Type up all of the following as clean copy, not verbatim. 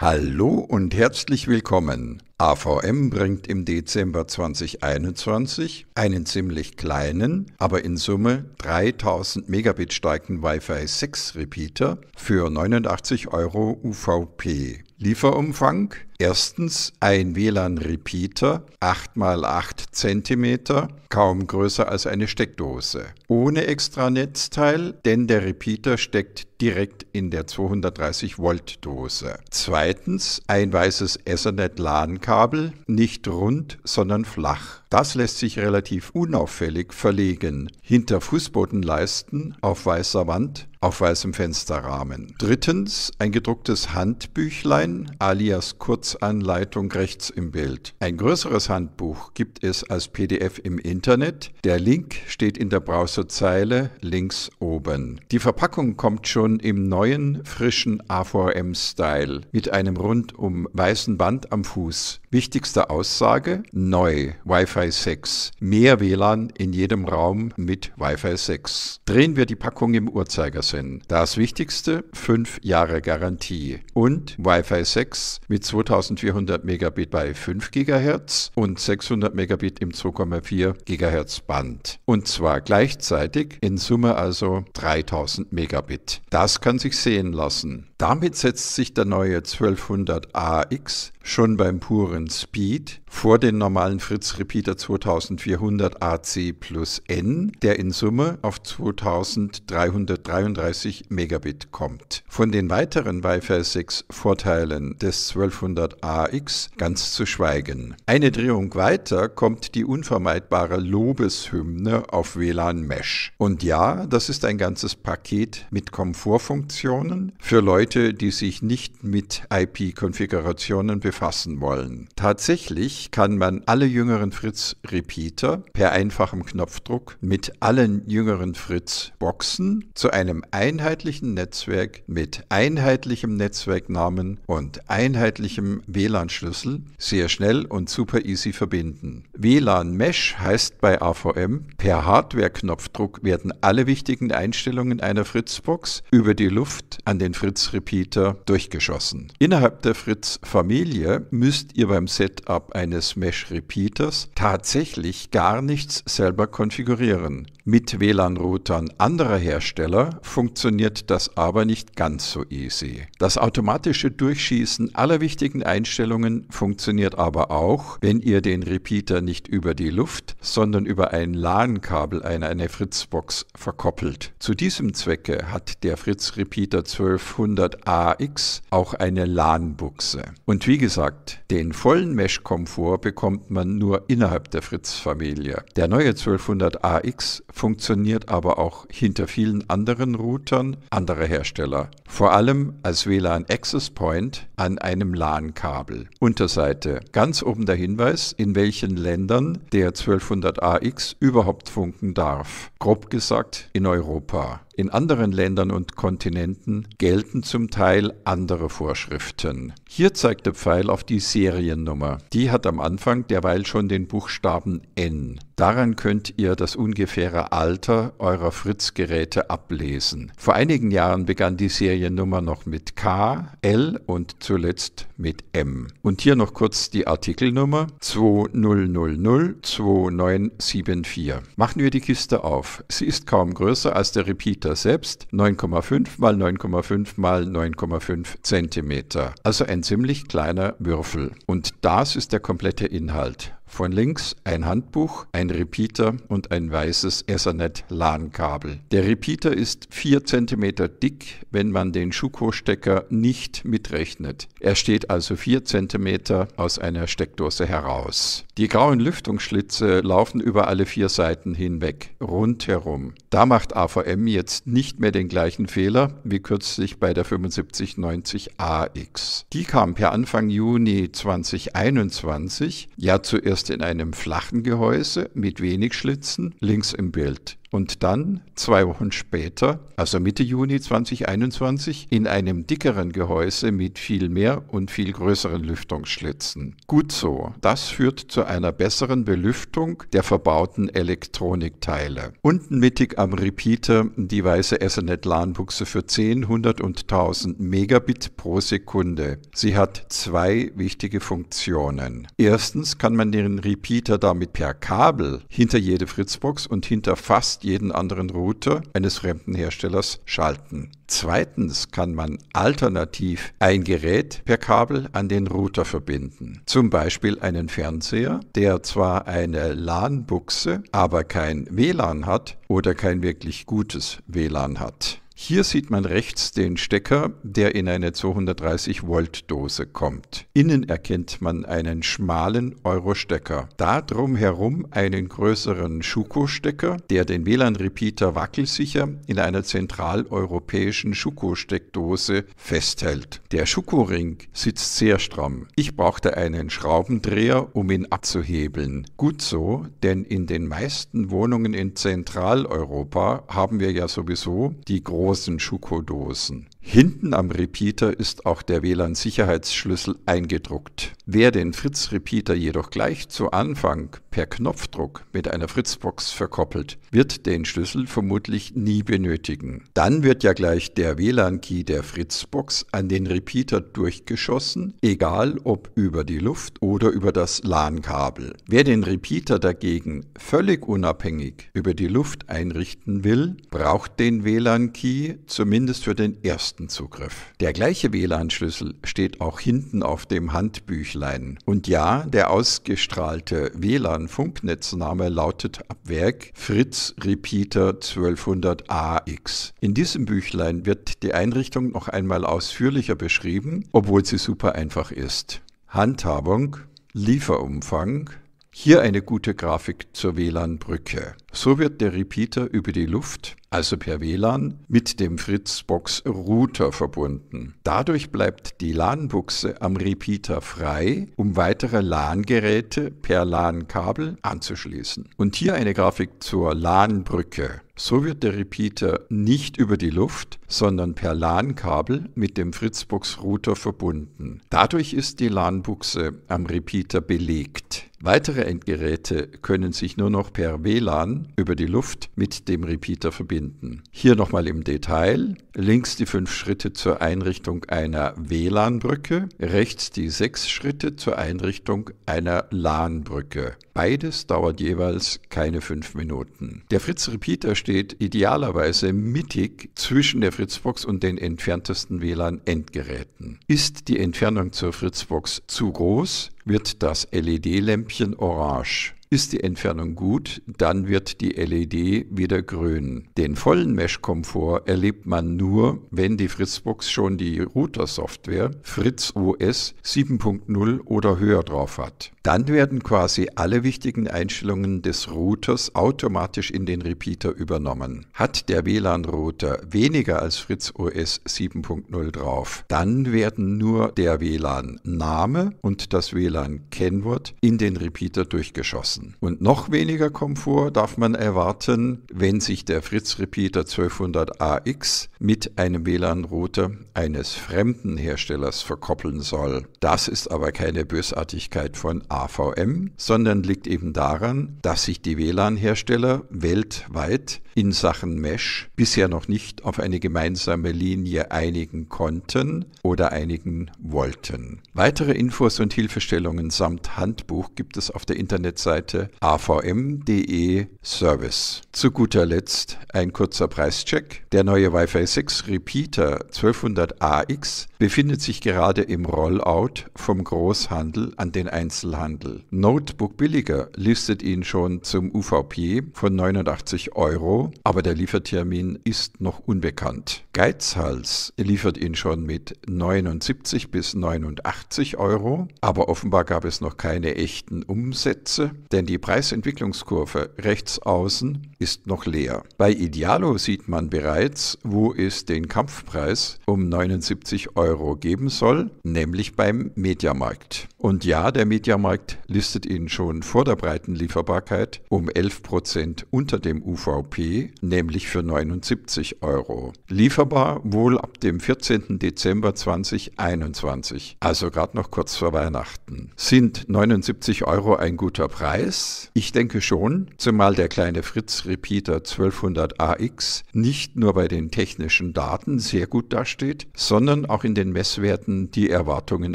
Hallo und herzlich willkommen. AVM bringt im Dezember 2021 einen ziemlich kleinen, aber in Summe 3000 Megabit starken Wi-Fi 6 Repeater für 89 € UVP. Lieferumfang: erstens ein WLAN-Repeater, 8x8 cm, kaum größer als eine Steckdose. Ohne extra Netzteil, denn der Repeater steckt direkt in der 230-Volt-Dose. Zweitens ein weißes Ethernet-LAN-Kabel, nicht rund, sondern flach. Das lässt sich relativ unauffällig verlegen. Hinter Fußbodenleisten, auf weißer Wand, auf weißem Fensterrahmen. Drittens ein gedrucktes Handbüchlein alias Kurzanleitung rechts im Bild. Ein größeres Handbuch gibt es als PDF im Internet. Der Link steht in der Browserzeile links oben. Die Verpackung kommt schon im neuen, frischen AVM-Style mit einem rundum weißen Band am Fuß. Wichtigste Aussage: neu, Wi-Fi 6. Mehr WLAN in jedem Raum mit Wi-Fi 6. Drehen wir die Packung im Uhrzeigersinn. Das Wichtigste: 5 Jahre Garantie und Wi-Fi 6 mit 2400 Megabit bei 5 GHz und 600 Megabit im 2,4 GHz Band. Und zwar gleichzeitig, in Summe also 3000 Megabit. Das kann sich sehen lassen. Damit setzt sich der neue 1200AX schon beim puren Speed vor den normalen Fritz Repeater 2400 AC plus N, der in Summe auf 2333 Megabit kommt. Von den weiteren Wi-Fi 6 Vorteilen des 1200AX ganz zu schweigen. Eine Drehung weiter kommt die unvermeidbare Lobeshymne auf WLAN Mesh. Und ja, das ist ein ganzes Paket mit Komfortfunktionen für Leute, die sich nicht mit IP-Konfigurationen befassen wollen. Tatsächlich kann man alle jüngeren Fritz-Repeater per einfachem Knopfdruck mit allen jüngeren Fritz-Boxen zu einem einheitlichen Netzwerk mit einheitlichem Netzwerknamen und einheitlichem WLAN-Schlüssel sehr schnell und super easy verbinden. WLAN Mesh heißt bei AVM, per Hardware-Knopfdruck werden alle wichtigen Einstellungen einer Fritz-Box über die Luft an den Fritz-Repeater durchgeschossen. Innerhalb der Fritz-Familie müsst ihr beim Setup eines Mesh-Repeaters tatsächlich gar nichts selber konfigurieren. Mit WLAN-Routern anderer Hersteller funktioniert das aber nicht ganz so easy. Das automatische Durchschießen aller wichtigen Einstellungen funktioniert aber auch, wenn ihr den Repeater nicht über die Luft, sondern über ein LAN-Kabel an eine Fritzbox verkoppelt. Zu diesem Zwecke hat der Fritz Repeater 1200AX auch eine LAN-Buchse. Und wie gesagt, den vollen Mesh-Komfort bekommt man nur innerhalb der Fritz-Familie. Der neue 1200AX funktioniert aber auch hinter vielen anderen Routern anderer Hersteller. Vor allem als WLAN Access Point an einem LAN-Kabel. Unterseite. Ganz oben der Hinweis, in welchen Ländern der 1200AX überhaupt funken darf. Grob gesagt in Europa. In anderen Ländern und Kontinenten gelten zum Teil andere Vorschriften. Hier zeigt der Pfeil auf die Seriennummer. Die hat am Anfang derweil schon den Buchstaben N. Daran könnt ihr das ungefähre Alter eurer Fritz-Geräte ablesen. Vor einigen Jahren begann die Seriennummer noch mit K, L und zuletzt mit M. Und hier noch kurz die Artikelnummer 20002974. Machen wir die Kiste auf. Sie ist kaum größer als der Repeater selbst, 9,5 x 9,5 x 9,5 cm. Also ein ziemlich kleiner Würfel. Und das ist der komplette Inhalt. Von links ein Handbuch, ein Repeater und ein weißes Ethernet-LAN-Kabel. Der Repeater ist 4 cm dick, wenn man den Schuko-Stecker nicht mitrechnet. Er steht also 4 cm aus einer Steckdose heraus. Die grauen Lüftungsschlitze laufen über alle 4 Seiten hinweg, rundherum. Da macht AVM jetzt nicht mehr den gleichen Fehler wie kürzlich bei der 7590AX. Die kam per Anfang Juni 2021 ja zuerst in einem flachen Gehäuse mit wenig Schlitzen, links im Bild. und dann 2 Wochen später, also Mitte Juni 2021, in einem dickeren Gehäuse mit viel mehr und viel größeren Lüftungsschlitzen. Gut so, das führt zu einer besseren Belüftung der verbauten Elektronikteile. Unten mittig am Repeater die weiße Ethernet-LAN-Buchse für 10, 100 und 1000 Megabit pro Sekunde. Sie hat 2 wichtige Funktionen. Erstens kann man den Repeater damit per Kabel hinter jede Fritzbox und hinter fast jeden anderen Router eines fremden Herstellers schalten. Zweitens kann man alternativ ein Gerät per Kabel an den Router verbinden. Zum Beispiel einen Fernseher, der zwar eine LAN-Buchse, aber kein WLAN hat oder kein wirklich gutes WLAN hat. Hier sieht man rechts den Stecker, der in eine 230-Volt-Dose kommt. Innen erkennt man einen schmalen Euro-Stecker. Da drumherum einen größeren Schuko-Stecker, der den WLAN-Repeater wackelsicher in einer zentraleuropäischen Schuko-Steckdose festhält. Der Schuko-Ring sitzt sehr stramm. Ich brauchte einen Schraubendreher, um ihn abzuhebeln. Gut so, denn in den meisten Wohnungen in Zentraleuropa haben wir ja sowieso die großen Schuko-Dosen. Hinten am Repeater ist auch der WLAN-Sicherheitsschlüssel eingedruckt. Wer den Fritz-Repeater jedoch gleich zu Anfang per Knopfdruck mit einer Fritzbox verkoppelt, wird den Schlüssel vermutlich nie benötigen. Dann wird ja gleich der WLAN-Key der Fritzbox an den Repeater durchgeschossen, egal ob über die Luft oder über das LAN-Kabel. Wer den Repeater dagegen völlig unabhängig über die Luft einrichten will, braucht den WLAN-Key zumindest für den ersten Zugriff. Der gleiche WLAN-Schlüssel steht auch hinten auf dem Handbüchlein. Und ja, der ausgestrahlte WLAN-Funknetzname lautet ab Werk Fritz Repeater 1200AX. In diesem Büchlein wird die Einrichtung noch einmal ausführlicher beschrieben, obwohl sie super einfach ist. Handhabung, Lieferumfang. Hier eine gute Grafik zur WLAN-Brücke. So wird der Repeater über die Luft, also per WLAN, mit dem Fritzbox-Router verbunden. Dadurch bleibt die LAN-Buchse am Repeater frei, um weitere LAN-Geräte per LAN-Kabel anzuschließen. Und hier eine Grafik zur LAN-Brücke. So wird der Repeater nicht über die Luft, sondern per LAN-Kabel mit dem Fritzbox-Router verbunden. Dadurch ist die LAN-Buchse am Repeater belegt. Weitere Endgeräte können sich nur noch per WLAN über die Luft mit dem Repeater verbinden. Hier nochmal im Detail. Links die 5 Schritte zur Einrichtung einer WLAN-Brücke, rechts die 6 Schritte zur Einrichtung einer LAN-Brücke. Beides dauert jeweils keine 5 Minuten. Der Fritz-Repeater steht idealerweise mittig zwischen der Fritzbox und den entferntesten WLAN-Endgeräten. Ist die Entfernung zur Fritzbox zu groß, wird das LED-Lämpchen orange. Ist die Entfernung gut, dann wird die LED wieder grün. Den vollen Mesh-Komfort erlebt man nur, wenn die Fritzbox schon die Router-Software Fritz OS 7.0 oder höher drauf hat. Dann werden quasi alle wichtigen Einstellungen des Routers automatisch in den Repeater übernommen. Hat der WLAN-Router weniger als Fritz OS 7.0 drauf, dann werden nur der WLAN-Name und das WLAN-Kennwort in den Repeater durchgeschossen. Und noch weniger Komfort darf man erwarten, wenn sich der Fritz Repeater 1200AX mit einem WLAN-Router eines fremden Herstellers verkoppeln soll. Das ist aber keine Bösartigkeit von AVM, sondern liegt eben daran, dass sich die WLAN-Hersteller weltweit in Sachen Mesh bisher noch nicht auf eine gemeinsame Linie einigen konnten oder einigen wollten. Weitere Infos und Hilfestellungen samt Handbuch gibt es auf der Internetseite avm.de Service. Zu guter Letzt ein kurzer Preischeck. Der neue Wi-Fi 6 Repeater 1200AX befindet sich gerade im Rollout vom Großhandel an den Einzelhandel. Notebook Billiger listet ihn schon zum UVP von 89 €, aber der Liefertermin ist noch unbekannt. Geizhals liefert ihn schon mit 79 bis 89 €, aber offenbar gab es noch keine echten Umsätze, denn denn die Preisentwicklungskurve rechts außen ist noch leer. Bei Idealo sieht man bereits, wo es den Kampfpreis um 79 € geben soll, nämlich beim Mediamarkt. Und ja, der Mediamarkt listet ihn schon vor der breiten Lieferbarkeit um 11% unter dem UVP, nämlich für 79 €. Lieferbar wohl ab dem 14. Dezember 2021, also gerade noch kurz vor Weihnachten. Sind 79 € ein guter Preis? Ich denke schon, zumal der kleine Fritz-Repeater 1200AX nicht nur bei den technischen Daten sehr gut dasteht, sondern auch in den Messwerten die Erwartungen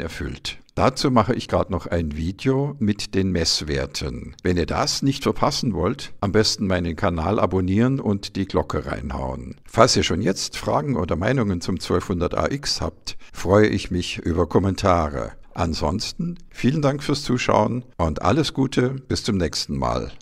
erfüllt. Dazu mache ich gerade noch ein Video mit den Messwerten. Wenn ihr das nicht verpassen wollt, am besten meinen Kanal abonnieren und die Glocke reinhauen. Falls ihr schon jetzt Fragen oder Meinungen zum 1200AX habt, freue ich mich über Kommentare. Ansonsten vielen Dank fürs Zuschauen und alles Gute, bis zum nächsten Mal.